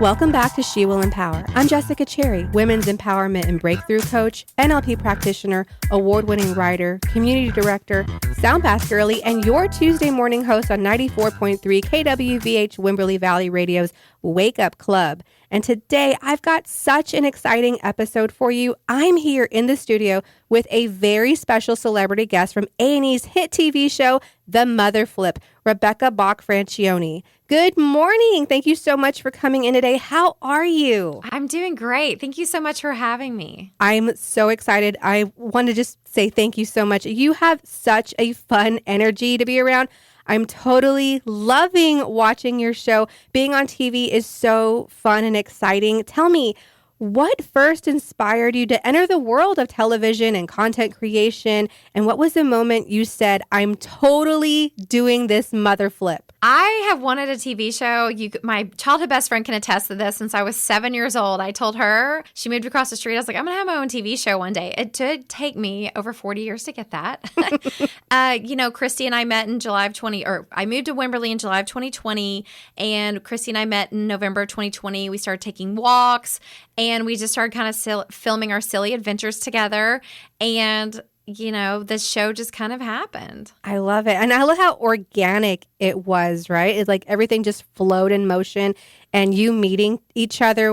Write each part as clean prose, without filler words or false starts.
Welcome back to She Will Empower. I'm Jessica Cherry, women's empowerment and breakthrough coach, NLP practitioner, award-winning writer, community director, sound bath girly, and your Tuesday morning host on 94.3 KWVH Wimberley Valley Radio's Wake Up Club. And today I've got such an exciting episode for you. I'm here in the studio with a very special celebrity guest from A&E's hit TV show, The Mother Flip, Rebecca Franchione. Good morning. Thank you so much for coming in today. How are you? I'm doing great. Thank you so much for having me. I'm so excited. I want to just say thank you so much. You have such a fun energy to be around. I'm totally loving watching your show. Being on TV is so fun and exciting. Tell me, what first inspired you to enter the world of television and content creation? And what was the moment you said, I'm totally doing this mother flip? I have wanted a TV show. My childhood best friend can attest to this. Since I was 7 years old, I told her, she moved across the street. I was like, I'm going to have my own TV show one day. It did take me over 40 years to get that. Kristy and I met in I moved to Wimberley in July of 2020. And Kristy and I met in November of 2020. We started taking walks and we just started kind of filming our silly adventures together. And this show just kind of happened. I love it. And I love how organic it was, right? It's like everything just flowed in motion and you meeting each other it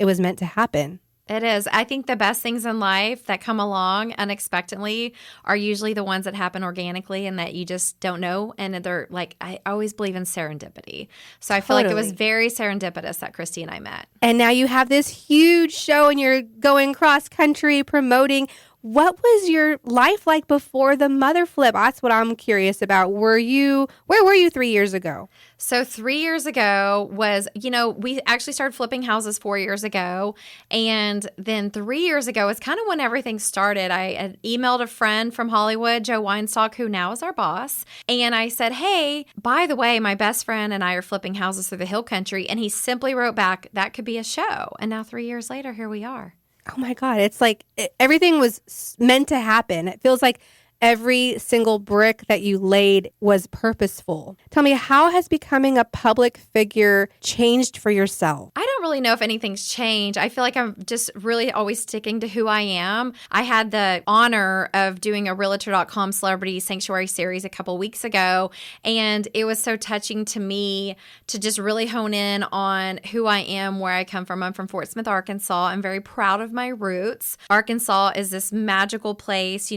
was meant to happen. It is. I think the best things in life that come along unexpectedly are usually the ones that happen organically and that you just don't know. And they're like, I always believe in serendipity. So I feel like it was very serendipitous that Kristy and I met. And now you have this huge show and you're going cross country promoting. What was your life like before the mother flip? That's what I'm curious about. Where were you 3 years ago? So 3 years ago was, we actually started flipping houses 4 years ago. And then 3 years ago is kind of when everything started. I had emailed a friend from Hollywood, Joe Weinstock, who now is our boss. And I said, hey, by the way, my best friend and I are flipping houses through the hill country. And he simply wrote back, that could be a show. And now 3 years later, here we are. Oh my God. It's like everything was meant to happen. It feels like every single brick that you laid was purposeful. Tell me, how has becoming a public figure changed for yourself? I don't really know if anything's changed. I feel like I'm just really always sticking to who I am. I had the honor of doing a Realtor.com Celebrity Sanctuary series a couple weeks ago, and it was so touching to me to just really hone in on who I am, where I come from. I'm from Fort Smith, Arkansas. I'm very proud of my roots. Arkansas is this magical place.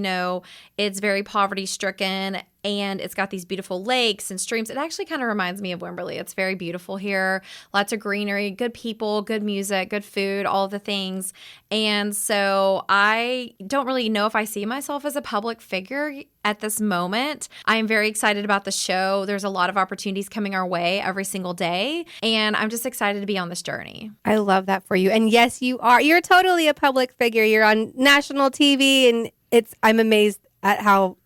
It's very poverty stricken and it's got these beautiful lakes and streams. It actually kind of reminds me of Wimberley. It's very beautiful here. Lots of greenery, good people, good music, good food, all the things. And so I don't really know if I see myself as a public figure at this moment. I am very excited about the show. There's a lot of opportunities coming our way every single day. And I'm just excited to be on this journey. I love that for you. And yes, you are. You're totally a public figure. You're on national TV and I'm amazed at how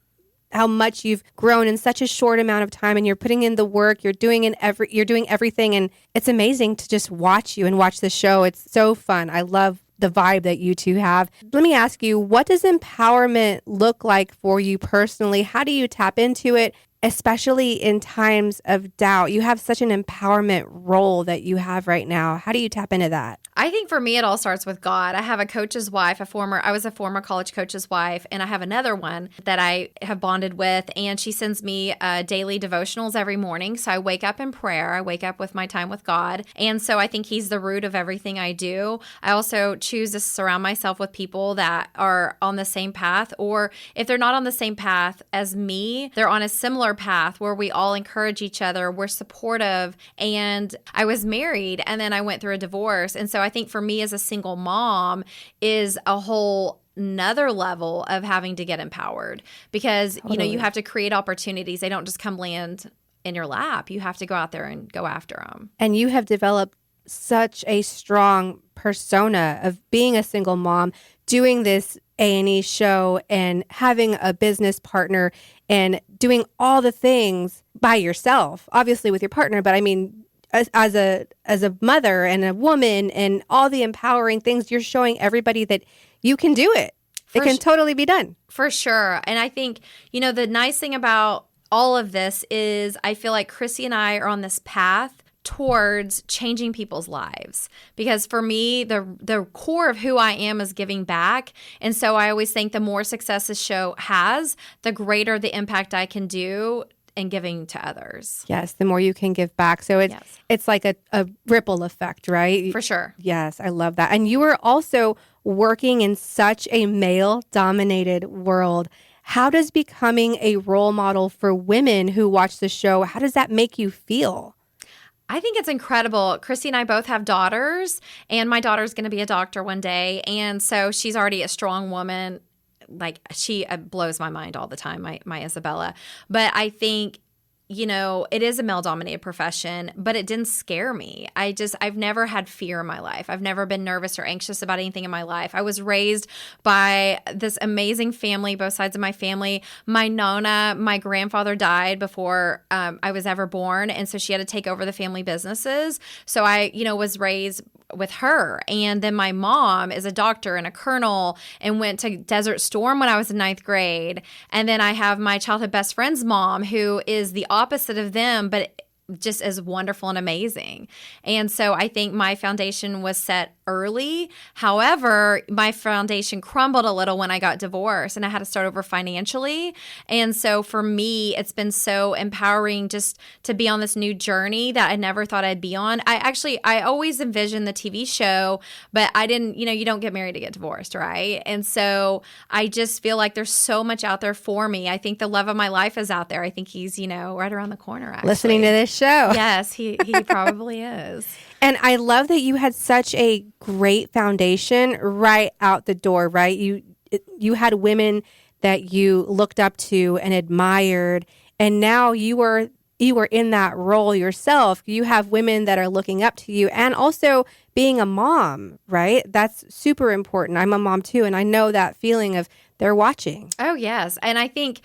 much you've grown in such a short amount of time, and you're putting in the work, you're doing everything, and it's amazing to just watch you and watch the show. It's so fun. I love the vibe that you two have. Let me ask you, what does empowerment look like for you personally? How do you tap into it, especially in times of doubt? You have such an empowerment role that you have right now. How do you tap into that? I think for me, it all starts with God. I have a coach's wife, I was a former college coach's wife, and I have another one that I have bonded with, and she sends me daily devotionals every morning. So I wake up in prayer. I wake up with my time with God. And so I think he's the root of everything I do. I also choose to surround myself with people that are on the same path, or if they're not on the same path as me, they're on a similar path where we all encourage each other. We're supportive. And I was married and then I went through a divorce. And so I think for me as a single mom is a whole another level of having to get empowered because, Totally. You have to create opportunities. They don't just come land in your lap. You have to go out there and go after them. And you have developed such a strong persona of being a single mom, doing this A&E show and having a business partner and doing all the things by yourself, obviously with your partner, but I mean, as a mother and a woman and all the empowering things, you're showing everybody that you can do it. It can totally be done. For sure. And I think, the nice thing about all of this is I feel like Kristy and I are on this path towards changing people's lives. Because for me, the core of who I am is giving back. And so I always think the more success this show has, the greater the impact I can do in giving to others. Yes, the more you can give back. So it's like a ripple effect, right? For sure. Yes, I love that. And you were also working in such a male-dominated world. How does becoming a role model for women who watch the show, how does that make you feel? I think it's incredible. Kristy and I both have daughters, and my daughter's going to be a doctor one day. And so she's already a strong woman. Like, she blows my mind all the time, my Isabella. But I think, it is a male-dominated profession, but it didn't scare me. I've never had fear in my life. I've never been nervous or anxious about anything in my life. I was raised by this amazing family, both sides of my family. My Nona, my grandfather died before I was ever born, and so she had to take over the family businesses. So I, was raised with her. And then my mom is a doctor and a colonel and went to Desert Storm when I was in 9th grade. And then I have my childhood best friend's mom, who is the opposite of them, but just as wonderful and amazing. And so I think my foundation was set early. However, my foundation crumbled a little when I got divorced and I had to start over financially. And so for me, it's been so empowering just to be on this new journey that I never thought I'd be on. I always envisioned the TV show, but I didn't, you don't get married to get divorced, right? And so I just feel like there's so much out there for me. I think the love of my life is out there. I think he's, right around the corner, actually. Listening to this show. Yes, he probably is. And I love that you had such a great foundation right out the door, right? You had women that you looked up to and admired, and now you were in that role yourself. You have women that are looking up to you, and also being a mom, right? That's super important. I'm a mom too, and I know that feeling of they're watching. Oh, yes. And I think,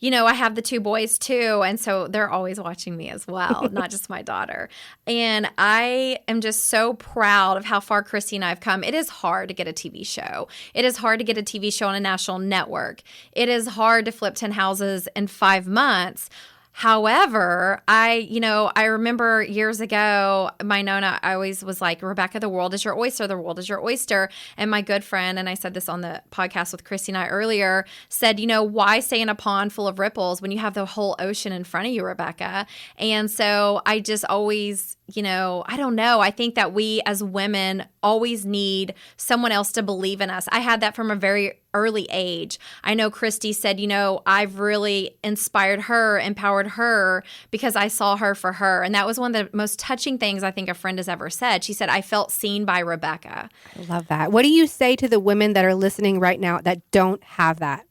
I have the 2 boys too. And so they're always watching me as well, not just my daughter. And I am just so proud of how far Kristy and I have come. It is hard to get a TV show. It is hard to get a TV show on a national network. It is hard to flip 10 houses in 5 months. However, I remember years ago, my Nona, I always was like, Rebecca, the world is your oyster. The world is your oyster. And my good friend, and I said this on the podcast with Kristy and I earlier, said, why stay in a pond full of ripples when you have the whole ocean in front of you, Rebecca? And so I just always, I don't know. I think that we as women always need someone else to believe in us. I had that from a very early age. I know Kristy said, I've really inspired her, empowered her because I saw her for her. And that was one of the most touching things I think a friend has ever said. She said, I felt seen by Rebecca. I love that. What do you say to the women that are listening right now that don't have that?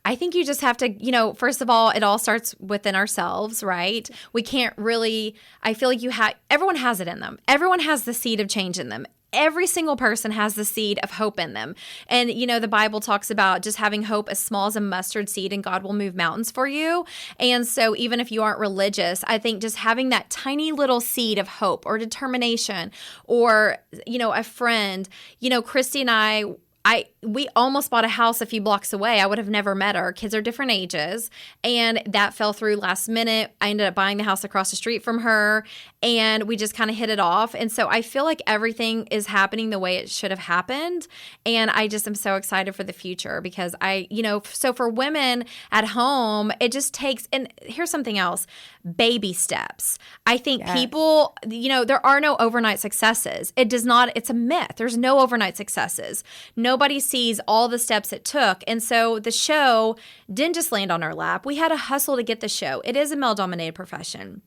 I think you just have to, first of all, it all starts within ourselves, right? We can't really, I feel like everyone has it in them. Everyone has the seed of change in them. Every single person has the seed of hope in them. And, the Bible talks about just having hope as small as a mustard seed, and God will move mountains for you. And so even if you aren't religious, I think just having that tiny little seed of hope or determination or, a friend, Kristy and we almost bought a house a few blocks away. I would have never met her. Kids are different ages. And that fell through last minute. I ended up buying the house across the street from her. And we just kind of hit it off. And so I feel like everything is happening the way it should have happened. And I just am so excited for the future because so for women at home, it just takes, and here's something else, baby steps. I think people, there are no overnight successes. It's a myth. There's no overnight successes. Nobody sees all the steps it took. And so the show didn't just land on our lap. We had to hustle to get the show. It is a male-dominated profession.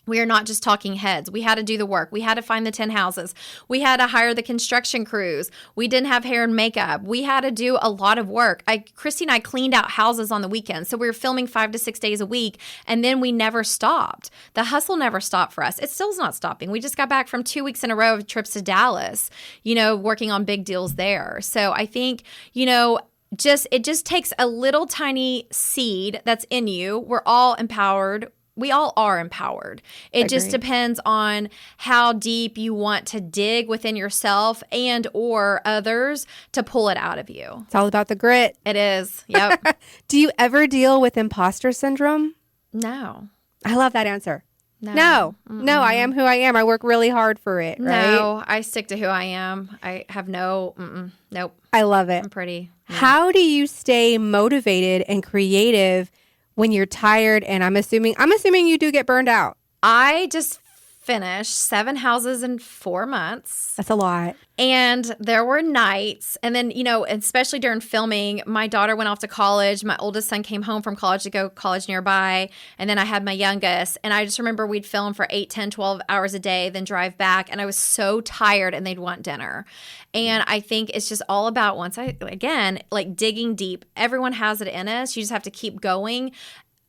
We are not just talking heads. We had to do the work. We had to find the 10 houses. We had to hire the construction crews. We didn't have hair and makeup. We had to do a lot of work. Kristy and I cleaned out houses on the weekends. So we were filming 5 to 6 days a week. And then we never stopped. The hustle never stopped for us. It still's not stopping. We just got back from 2 weeks in a row of trips to Dallas, working on big deals there. So I think, it just takes a little tiny seed that's in you. We're all empowered. We all are empowered. It just depends on how deep you want to dig within yourself and or others to pull it out of you. It's all about the grit. It is. Yep. Do you ever deal with imposter syndrome? No. I love that answer. No, I am who I am. I work really hard for it, right? No, I stick to who I am. I have nope. I love it. I'm pretty. Yeah. How do you stay motivated and creative when you're tired? And I'm assuming you do get burned out. I just finished 7 houses in 4 months. That's a lot. And there were nights. And then, especially during filming, my daughter went off to college. My oldest son came home from college to go college nearby. And then I had my youngest. And I just remember we'd film for 8, 10, 12 hours a day, then drive back. And I was so tired and they'd want dinner. And I think it's just all about digging deep. Everyone has it in us. You just have to keep going.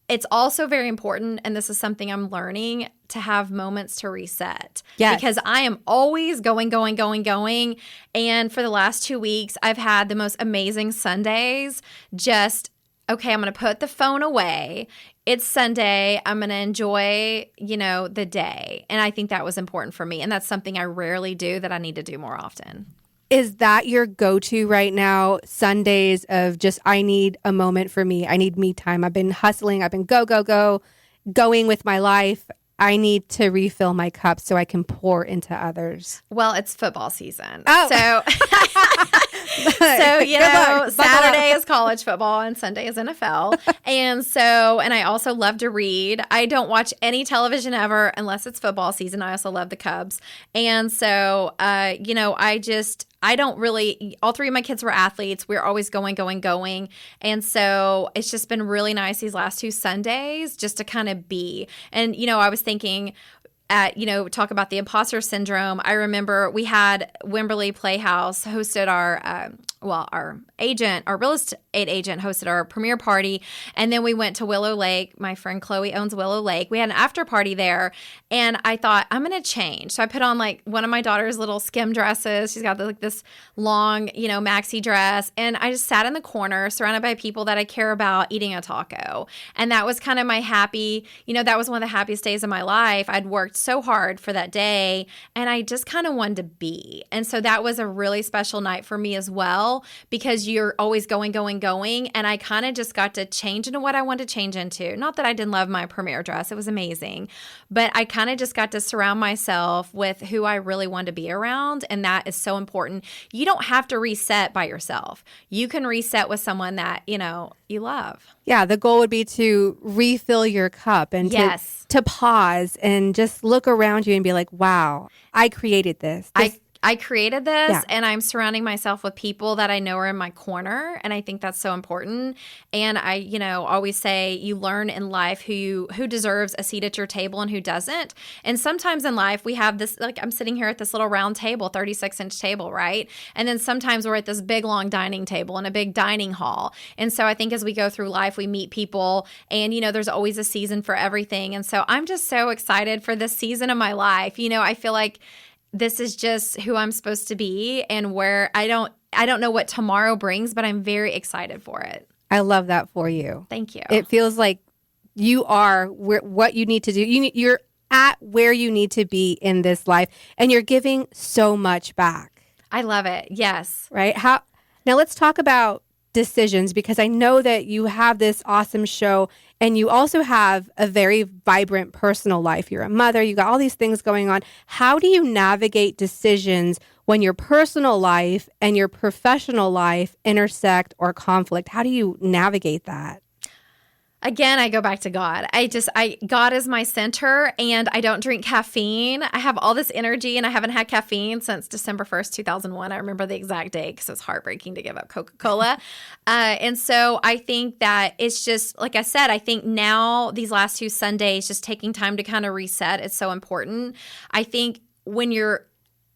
It's also very important, and this is something I'm learning, to have moments to reset. Yes. Because I am always going. And for the last 2 weeks, I've had the most amazing Sundays. Just, okay, I'm going to put the phone away. It's Sunday. I'm going to enjoy, the day. And I think that was important for me. And that's something I rarely do that I need to do more often. Is that your go-to right now, Sundays of just, I need a moment for me. I need me time. I've been hustling. I've been going with my life. I need to refill my cup so I can pour into others. Well, it's football season. Oh. So Saturday is college football and Sunday is NFL. And I also love to read. I don't watch any television ever unless it's football season. I also love the Cubs. And so, I don't really, all 3 of my kids were athletes. We're always going. And so it's just been really nice these last 2 Sundays just to kind of be. And, I was thinking, talk about the imposter syndrome. I remember we had Wimberley Playhouse hosted our real estate agent hosted our premiere party. And then we went to Willow Lake. My friend Chloe owns Willow Lake. We had an after party there. And I thought, I'm going to change. So I put on one of my daughter's little skim dresses. She's got this long, maxi dress. And I just sat in the corner surrounded by people that I care about eating a taco. And that was kind of my happy, that was one of the happiest days of my life. I'd worked so hard for that day and I just kind of wanted to be. And so that was a really special night for me as well, because you're always going. And I kind of just got to change into what I wanted to change into. Not that I didn't love my premiere dress. It was amazing. But I kind of just got to surround myself with who I really wanted to be around. And that is so important. You don't have to reset by yourself. You can reset with someone that, you love. Yeah, the goal would be to refill your cup and to pause and just look around you and be like, wow, I created this. I created this and I'm surrounding myself with people that I know are in my corner. And I think that's so important. And I, always say you learn in life who deserves a seat at your table and who doesn't. And sometimes in life we have this, I'm sitting here at this little round table, 36-inch table, right? And then sometimes we're at this big, long dining table in a big dining hall. And so I think as we go through life, we meet people and, there's always a season for everything. And so I'm just so excited for this season of my life. I feel like this is just who I'm supposed to be and where I don't know what tomorrow brings, but I'm very excited for it. I love that for you. Thank you. It feels like you are what you need to do. You're at where you need to be in this life and you're giving so much back. I love it. Yes. Right? Now let's talk about decisions, because I know that you have this awesome show and you also have a very vibrant personal life. You're a mother, you got all these things going on. How do you navigate decisions when your personal life and your professional life intersect or conflict? How do you navigate that? Again, I go back to God. God is my center and I don't drink caffeine. I have all this energy and I haven't had caffeine since December 1st, 2001. I remember the exact day because it's heartbreaking to give up Coca-Cola. And so I think that it's just, like I said, I think now these last 2 Sundays, just taking time to kind of reset is so important. I think when you're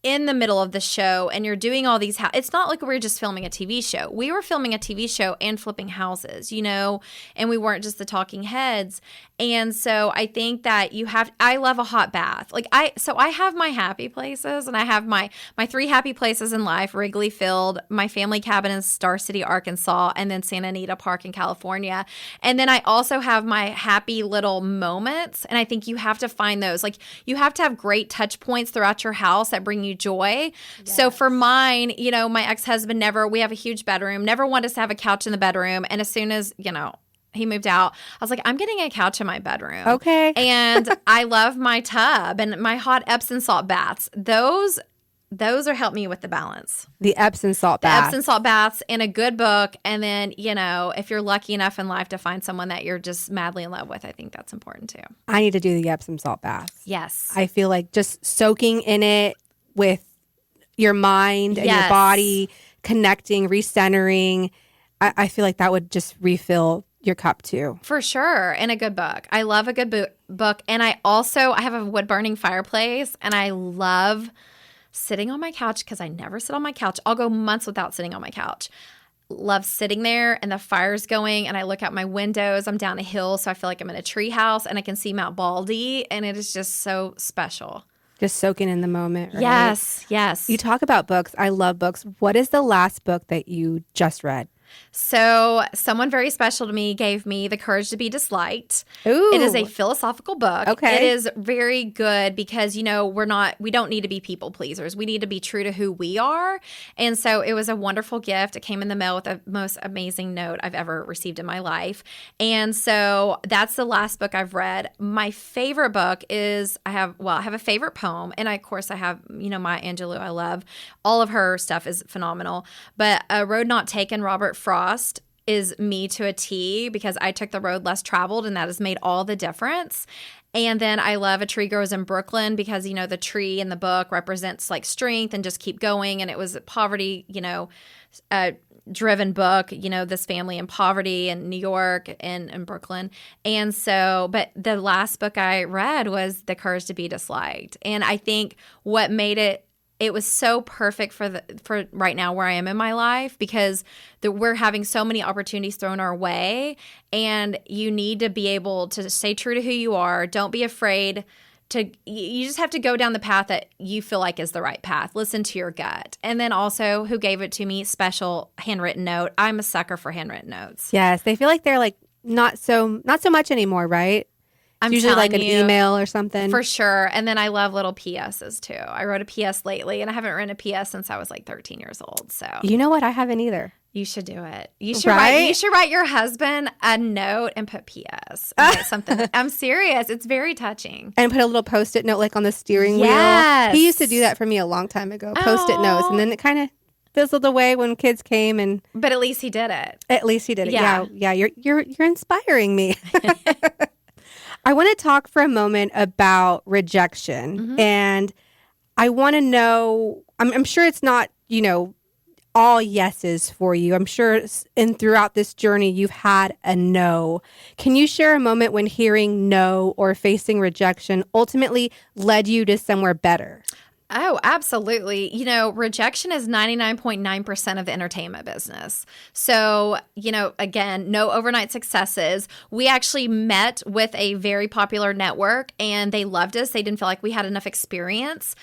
in the middle of the show and you're doing all these, it's not like we were just filming a TV show. We were filming a TV show and flipping houses, and we weren't just the talking heads. And so I think that I love a hot bath. I have my happy places and I have my 3 happy places in life: Wrigley Field, my family cabin in Star City, Arkansas, and then Santa Anita Park in California. And then I also have my happy little moments. And I think you have to find those. You have to have great touch points throughout your house that bring you joy. Yes. So for mine, my ex-husband we have a huge bedroom, never wanted us to have a couch in the bedroom. And as soon as, He moved out. I was like, I'm getting a couch in my bedroom. Okay. And I love my tub and my hot Epsom salt baths. Those are help me with the balance. The Epsom salt The bath. Epsom salt baths and a good book. And then, if you're lucky enough in life to find someone that you're just madly in love with, I think that's important too. I need to do the Epsom salt baths. Yes. I feel like just soaking in it with your mind and your body, connecting, recentering. I feel like that would just refill your cup too. For sure. And a good book. I love a good book. And I have a wood burning fireplace, and I love sitting on my couch because I never sit on my couch. I'll go months without sitting on my couch. Love sitting there and the fire's going and I look out my windows. I'm down a hill, so I feel like I'm in a tree house and I can see Mount Baldy, and it is just so special. Just soaking in the moment, right? Yes. You talk about books. I love books. What is the last book that you just read? So someone very special to me gave me The Courage to Be Disliked. Ooh. It is a philosophical book. Okay. It is very good because, we don't need to be people pleasers. We need to be true to who we are. And so it was a wonderful gift. It came in the mail with the most amazing note I've ever received in my life. And so that's the last book I've read. My favorite book is, I have a favorite poem. And of course I have, Maya Angelou. I love all of her stuff is phenomenal. But A Road Not Taken, Robert Frost, is me to a T because I took the road less traveled, and that has made all the difference. And then I love A Tree Grows in Brooklyn because, the tree in the book represents like strength and just keep going. And it was a poverty, driven book, this family in poverty in New York and in Brooklyn. And so, but the last book I read was The Courage to Be Disliked. And I think what made it was so perfect for right now where I am in my life because we're having so many opportunities thrown our way, and you need to be able to stay true to who you are. Don't be afraid you just have to go down the path that you feel like is the right path. Listen to your gut. And then also, who gave it to me? Special handwritten note. I'm a sucker for handwritten notes. Yes. They feel like they're like not so much anymore, right? I'm usually like an you, email or something. For sure. And then I love little PSs too. I wrote a PS lately, and I haven't written a PS since I was like 13 years old. So you know what? I haven't either. You should do it. You should write your husband a note and put PS. And write something. I'm serious. It's very touching. And put a little Post-it note like on the steering wheel. He used to do that for me a long time ago. Post-it notes, and then it kind of fizzled away when kids came. But at least he did it. Yeah. You're inspiring me. I want to talk for a moment about rejection, and I want to know. I'm sure it's not all yeses for you. I'm sure throughout this journey you've had a no. Can you share a moment when hearing no or facing rejection ultimately led you to somewhere better? Oh, absolutely. Rejection is 99.9% of the entertainment business. So, again, no overnight successes. We actually met with a very popular network, and they loved us. They didn't feel like we had enough experience.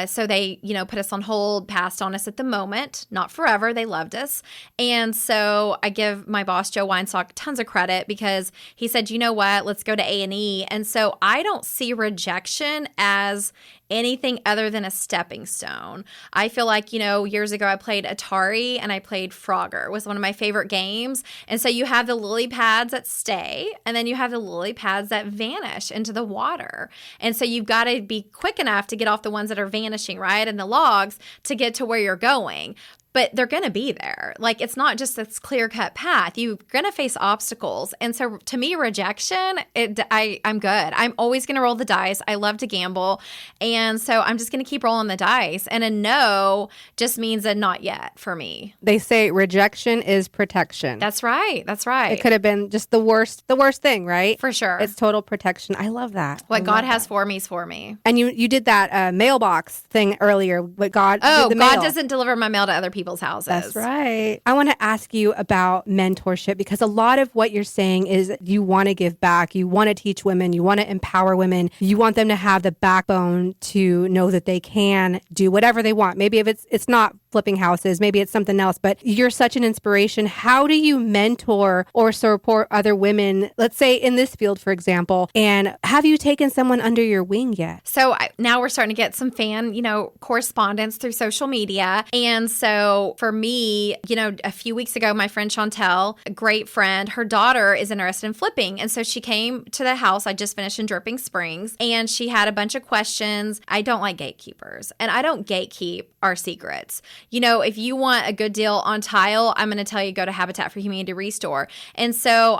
So they, put us on hold, passed on us at the moment, not forever. They loved us. And so I give my boss, Joe Weinstock, tons of credit because he said, you know what, let's go to A&E. And so I don't see rejection as anything other than a stepping stone. I feel like, years ago I played Atari and I played Frogger. It was one of my favorite games. And so you have the lily pads that stay, and then you have the lily pads that vanish into the water. And so you've got to be quick enough to get off the ones that are vanishing, right? And the logs to get to where you're going. But they're going to be there. Like, it's not just this clear-cut path. You're going to face obstacles. And so, to me, rejection, I'm good. I'm always going to roll the dice. I love to gamble. And so, I'm just going to keep rolling the dice. And a no just means a not yet for me. They say rejection is protection. That's right. It could have been just the worst thing, right? For sure. It's total protection. I love that. What God has for me is for me. And you did that mailbox thing earlier. What God did the God mail. doesn't deliver my mail to other people's houses. That's right. I want to ask you about mentorship because a lot of what you're saying is you want to give back. You want to teach women. You want to empower women. You want them to have the backbone to know that they can do whatever they want. Maybe if it's not flipping houses. Maybe it's something else, but you're such an inspiration. How do you mentor or support other women, let's say in this field, for example, and have you taken someone under your wing yet? So now we're starting to get some fan, correspondence through social media. And so for me, a few weeks ago, my friend Chantel, a great friend, her daughter is interested in flipping. And so she came to the house I just finished in Dripping Springs, and she had a bunch of questions. I don't like gatekeepers, and I don't gatekeep our secrets. If you want a good deal on tile, I'm going to tell you go to Habitat for Humanity Restore. And so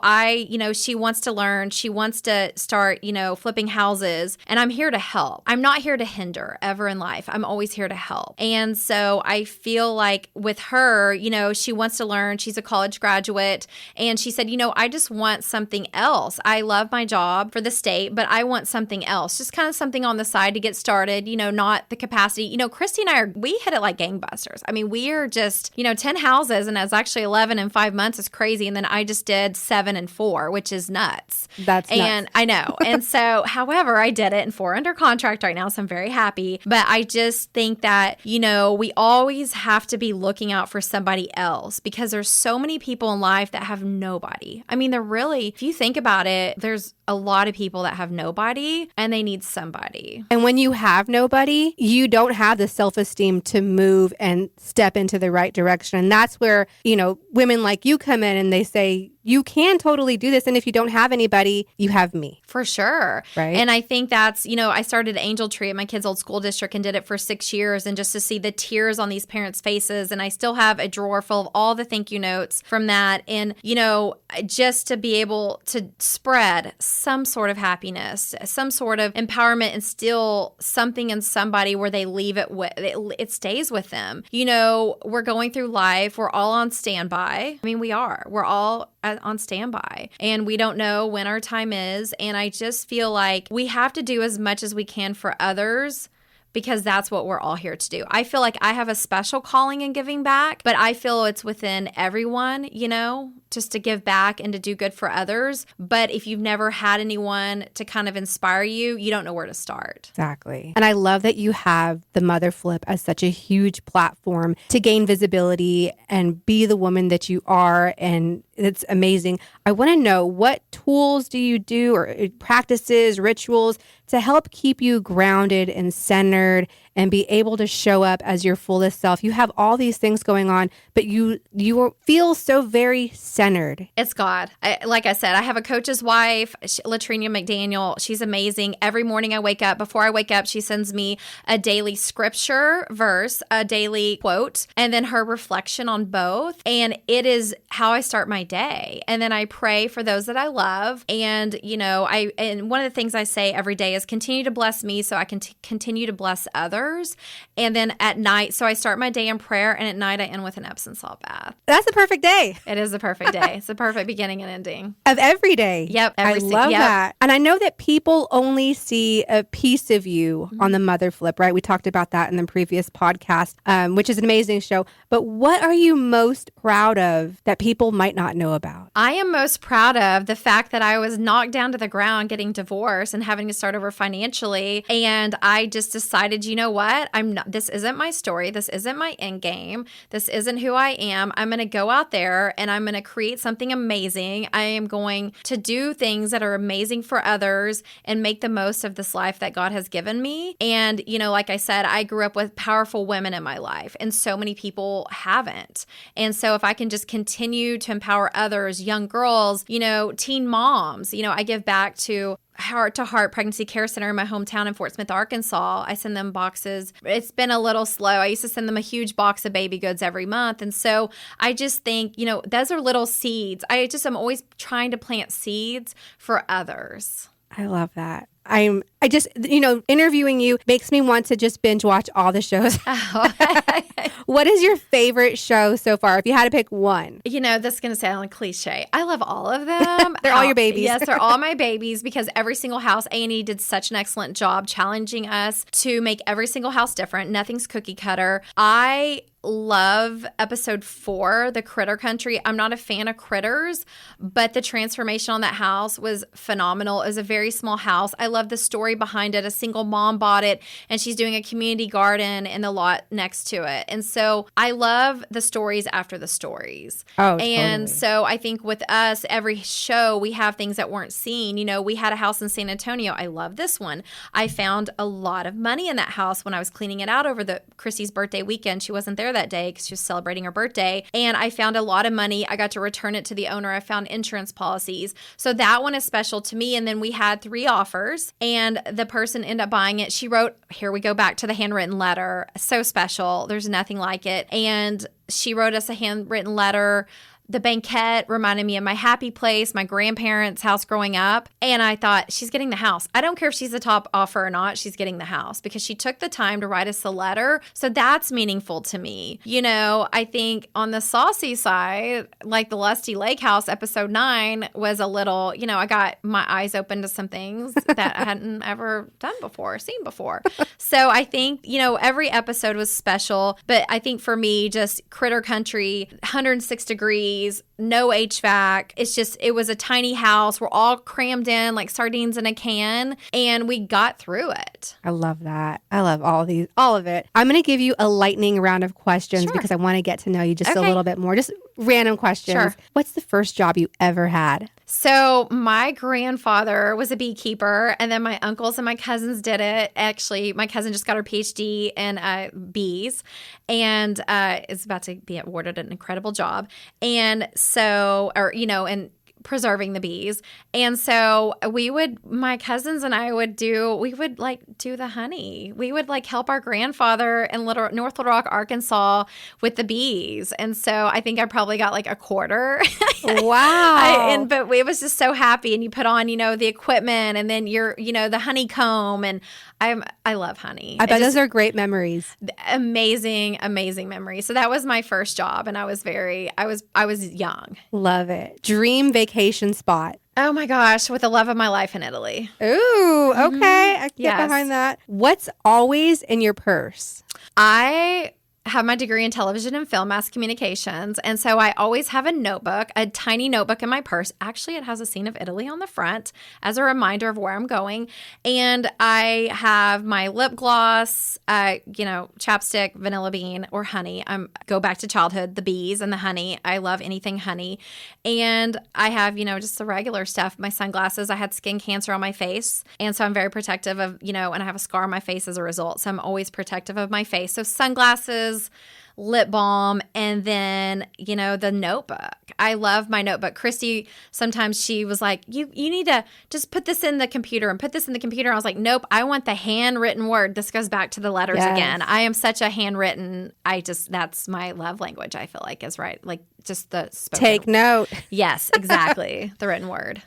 she wants to learn. She wants to start, flipping houses, and I'm here to help. I'm not here to hinder ever in life. I'm always here to help. And so I feel like with her, she wants to learn. She's a college graduate, and she said, I just want something else. I love my job for the state, but I want something else, just kind of something on the side to get started, not the capacity. Kristy and I we hit it like gangbusters. I mean, we are just, 10 houses, and it's actually 11 in 5 months is crazy. And then I just did 7 in 4, which is nuts. That's nuts. And I know. And so, however, I did it, and 4 under contract right now. So I'm very happy. But I just think that, we always have to be looking out for somebody else, because there's so many people in life that have nobody. I mean, they're really, if you think about it, there's a lot of people that have nobody and they need somebody. And when you have nobody, you don't have the self-esteem to move and step into the right direction. And that's where, women like you come in and they say, you can totally do this. And if you don't have anybody, you have me. For sure. Right. And I think that's, I started Angel Tree at my kids' old school district and did it for 6 years. And just to see the tears on these parents' faces. And I still have a drawer full of all the thank you notes from that. And, just to be able to spread some sort of happiness, some sort of empowerment, and still something in somebody where they leave it with, it stays with them. We're going through life. We're all on standby. I mean, we are. We're all on standby, and we don't know when our time is. And I just feel like we have to do as much as we can for others, because that's what we're all here to do. I feel like I have a special calling in giving back, but I feel it's within everyone, just to give back and to do good for others. But if you've never had anyone to kind of inspire you, you don't know where to start. Exactly. And I love that you have the Mother Flip as such a huge platform to gain visibility and be the woman that you are. And it's amazing. I want to know, what tools do you do, or practices, rituals to help keep you grounded and centered and be able to show up as your fullest self? You have all these things going on, but you feel so very centered. It's God. Like I said, I have a coach's wife, Latrina McDaniel. She's amazing. Every morning I wake up, before I wake up, she sends me a daily scripture verse, a daily quote, and then her reflection on both. And it is how I start my day. And then I pray for those that I love. And, and one of the things I say every day is continue to bless me so I can continue to bless others. And then at night, so I start my day in prayer, and at night I end with an Epsom salt bath. That's the perfect day. It is the perfect day. It's the perfect beginning and ending of every day. Yep. I love that. And I know that people only see a piece of you on the Mother Flip, right? We talked about that in the previous podcast, which is an amazing show. But what are you most proud of that people might not know about? I am most proud of the fact that I was knocked down to the ground getting divorced and having to start over financially. And I just decided, you know what? This isn't my story. This isn't my end game. This isn't who I am. I'm going to go out there and I'm going to create something amazing. I am going to do things that are amazing for others and make the most of this life that God has given me. And, like I said, I grew up with powerful women in my life, and so many people haven't. And so if I can just continue to empower others, young girls, teen moms, I give back to Heart to Heart Pregnancy Care Center in my hometown in Fort Smith, Arkansas. I send them boxes. It's been a little slow. I used to send them a huge box of baby goods every month. And so I just think, those are little seeds. I'm always trying to plant seeds for others. I love that. I just, interviewing you makes me want to just binge watch all the shows. Oh. What is your favorite show so far? If you had to pick one. This is going to sound like cliche. I love all of them. They're all your babies. Yes, they're all my babies, because every single house, A&E did such an excellent job challenging us to make every single house different. Nothing's cookie cutter. I love episode 4, the Critter Country. I'm not a fan of critters, but the transformation on that house was phenomenal. It was a very small house. I love love the story behind it. A single mom bought it and she's doing a community garden in the lot next to it. And so I love the stories after the stories. Oh, and totally. so I think with us, every show, we have things that weren't seen. You know, we had a house in San Antonio. I love this one. I found a lot of money in that house when I was cleaning it out over the Christy's birthday weekend. She wasn't there that day because she was celebrating her birthday. And I found a lot of money. I got to return it to the owner. I found insurance policies. So that one is special to me. And then we had 3 offers and the person ended up buying it. She wrote, here we go back to the handwritten letter. So special. There's nothing like it. And she wrote us a handwritten letter. The banquette reminded me of my happy place, my grandparents' house growing up. And I thought, she's getting the house. I don't care if she's the top offer or not, she's getting the house because she took the time to write us a letter. So that's meaningful to me. You know, I think on the saucy side, like the Lusty Lake House, episode 9 was a little, you know, I got my eyes open to some things that I hadn't ever done before, seen before. So I think, you know, every episode was special. But I think for me, just Critter Country, 106 degrees, no HVAC. It was a tiny house. We're all crammed in like sardines in a can and we got through it. I love that. I love all of it. I'm going to give you a lightning round of questions because I want to get to know you just a little bit more. Just random questions. Sure. What's the first job you ever had? So my grandfather was a beekeeper and then my uncles and my cousins did it. Actually, my cousin just got her PhD in bees and is about to be awarded an incredible job. And so, and preserving the bees. And so my cousins and I would do the honey. We would like help our grandfather in North Little Rock, Arkansas with the bees. And so I think I probably got like a quarter. Wow. But it was just so happy. And you put on, the equipment and then the honeycomb. And I love honey. I bet those are great memories. Amazing, amazing memories. So that was my first job. And I was young. Love it. Dream vacation spot. Oh my gosh, with the love of my life in Italy. Ooh, okay. I can get behind that. What's always in your purse? I have my degree in television and film mass communications. And so I always have a tiny notebook in my purse. Actually, it has a scene of Italy on the front as a reminder of where I'm going. And I have my lip gloss, chapstick, vanilla bean, or honey. Go back to childhood, the bees and the honey. I love anything honey. And I have, just the regular stuff. My sunglasses. I had skin cancer on my face. And so I'm very protective of, and I have a scar on my face as a result. So I'm always protective of my face. So sunglasses, lip balm, and then, the notebook. I love my notebook. Kristy, sometimes she was like, you need to just put this in the computer and put this in the computer. I was like, nope, I want the handwritten word. This goes back to the letters again. I am such a handwritten, that's my love language, I feel like, is right. Like just the spoken. Take note. Yes, exactly. The written word.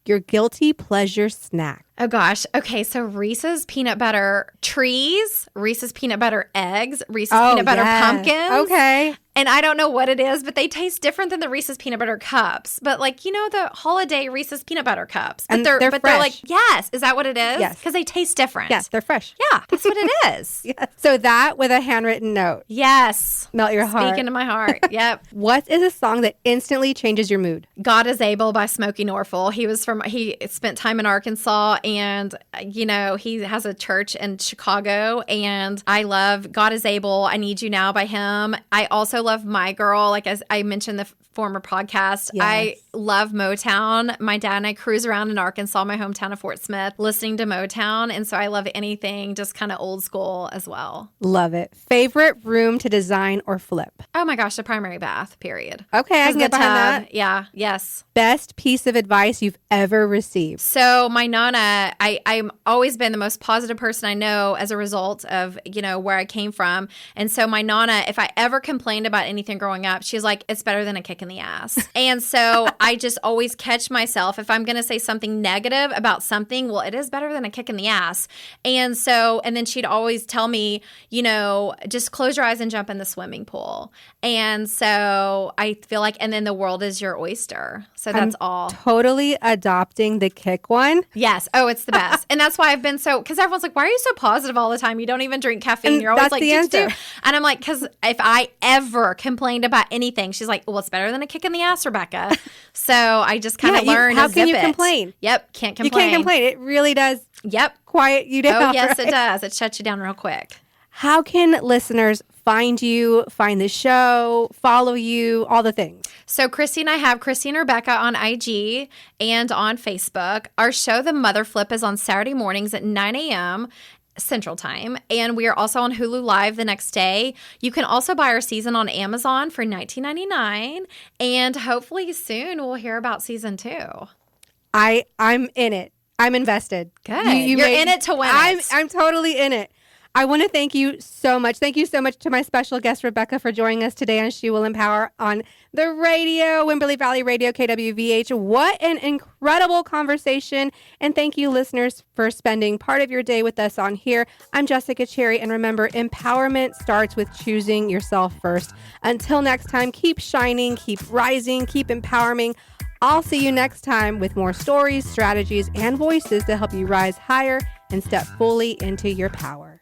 Your guilty pleasure snack. Oh gosh. Okay. So Reese's peanut butter trees, Reese's peanut butter eggs, Reese's peanut butter pumpkins. Okay. And I don't know what it is, but they taste different than the Reese's peanut butter cups. But the holiday Reese's peanut butter cups. But And they're fresh. They're like, yes. Is that what it is? Yes. Because they taste different. Yes, they're fresh. Yeah, that's what it is. Yes. So that with a handwritten note. Yes. Melt your heart. Speaking to my heart. Yep. What is a song that instantly changes your mood? God is Able by Smokey Norfolk. He spent time in Arkansas and, he has a church in Chicago and I love God is Able. I Need You Now by him. I also love My Girl. Like as I mentioned the former podcast, Yes. I love Motown. My dad and I cruise around in Arkansas, my hometown of Fort Smith, listening to Motown. And so I love anything just kind of old school as well. Love it. Favorite room to design or flip? Oh my gosh, the primary bath, period. Okay, I can get behind that. Yeah, yes. Best piece of advice you've ever received? So my Nana, I'm always been the most positive person I know as a result of, where I came from. And so my Nana, if I ever complained about anything growing up, she's like, it's better than a kick in the ass. And so I just always catch myself if I'm going to say something negative about something, well, it is better than a kick in the ass. And then she'd always tell me, just close your eyes and jump in the swimming pool. And so I feel like, and then the world is your oyster. So that's all. Totally adopting the kick one. Yes. Oh, it's the best. And that's why I've been because everyone's like, why are you so positive all the time? You don't even drink caffeine. And You're always that's like, the answer. And I'm like, because if I ever complained about anything, she's like, well, it's better than a kick in the ass, Rebecca. So I just kind of learned how to can zip you it. complain? Yep, can't complain. You can't complain. It really does quiet you down. Oh, yes, right? it does. It shuts you down real quick. How can listeners find you, find the show, follow you, all the things? So Kristy and I have Kristy and Rebecca on IG and on Facebook. Our show, The Mother Flip, is on Saturday mornings at 9 a.m. Central Time. And we are also on Hulu Live the next day. You can also buy our season on Amazon for $19.99. And hopefully soon we'll hear about season 2. I'm in it. I'm invested. Good. You're in it to win it. I'm totally in it. I want to thank you so much. Thank you so much to my special guest, Rebecca, for joining us today on She Will Empower on the radio, Wimberley Valley Radio, KWVH. What an incredible conversation. And thank you, listeners, for spending part of your day with us on here. I'm Jessica Cherry. And remember, empowerment starts with choosing yourself first. Until next time, keep shining, keep rising, keep empowering. I'll see you next time with more stories, strategies, and voices to help you rise higher and step fully into your power.